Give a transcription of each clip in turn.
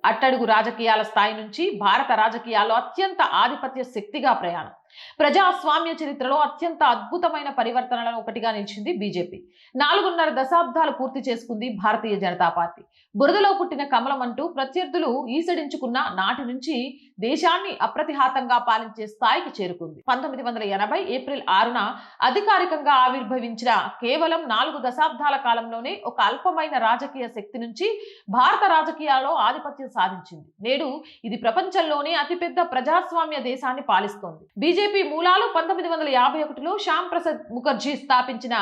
అట్టడుగు రాజకీయాల స్థాయి నుంచి భారత రాజకీయాల్లో అత్యంత ఆధిపత్య శక్తిగా ప్రయాణం. ప్రజాస్వామ్య చరిత్రలో అత్యంత అద్భుతమైన పరివర్తనలను ఒకటిగా నిలిచింది బీజేపీ. 4.5 దశాబ్దాలు పూర్తి చేసుకుంది భారతీయ జనతా పార్టీ. బురదలో పుట్టిన కమలం అంటూ ప్రత్యర్థులు ఈసడించుకున్న నాటి నుంచి దేశాన్ని అప్రతిహాతంగా పాలించే స్థాయికి చేరుకుంది. 1980 ఏప్రిల్ 6న అధికారికంగా ఆవిర్భవించిన కేవలం 4 దశాబ్దాల కాలంలోనే ఒక అల్పమైన రాజకీయ శక్తి నుంచి భారత రాజకీయాల్లో ఆధిపత్యం సాధించింది. నేడు ఇది ప్రపంచంలోనే అతిపెద్ద ప్రజాస్వామ్య దేశాన్ని పాలిస్తోంది. బీజేపీ మూలాలు 1951లో శ్యామ్ ప్రసాద్ ముఖర్జీ స్థాపించిన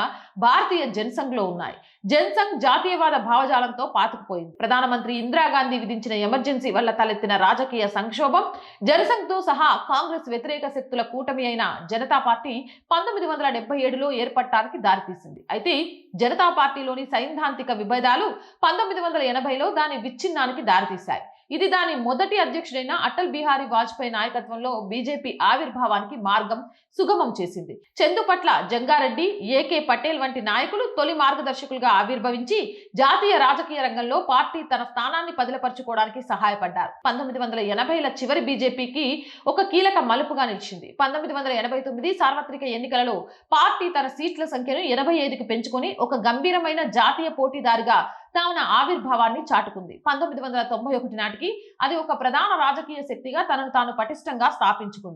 భారతీయ జనసంఘ్లో ఉన్నాయి. జనసంఘ్ జాతీయవాద భావజాలంతో పాతుకుపోయింది. ప్రధానమంత్రి ఇందిరాగాంధీ విధించిన ఎమర్జెన్సీ వల్ల తలెత్తిన రాజకీయ సంక్షోభం, జనసంఘ్తో సహా కాంగ్రెస్ వ్యతిరేక శక్తుల కూటమి అయిన జనతా పార్టీ 1977లో ఏర్పడటానికి దారితీసింది. అయితే జనతా పార్టీలోని సైద్ధాంతిక విభేదాలు 1980లో దాని విచ్ఛిన్నానికి దారితీశాయి. ఇది దాని మొదటి అధ్యక్షుడైన అటల్ బిహారీ వాజ్పేయి నాయకత్వంలో బీజేపీ ఆవిర్భావానికి మార్గం సుగమం చేసింది. చందుపట్ల జంగారెడ్డి, ఏకే పటేల్ వంటి నాయకులు తొలి మార్గదర్శకులుగా ఆవిర్భవించి జాతీయ రాజకీయ రంగంలో పార్టీ తన స్థానాన్ని పదిలపరుచుకోవడానికి సహాయపడ్డారు. 1980ల చివరి బీజేపీకి ఒక కీలక మలుపుగా నిలిచింది. 1989 సార్వత్రిక ఎన్నికలలో పార్టీ తన సీట్ల సంఖ్యను 85కి పెంచుకొని ఒక గంభీరమైన జాతీయ పోటీదారిగా తన ఆవిర్భావాన్ని చాటుకుంది. 1991 నాటికి అది ఒక ప్రధాన రాజకీయ శక్తిగా తనను తాను పటిష్టంగా స్థాపించుకుంది.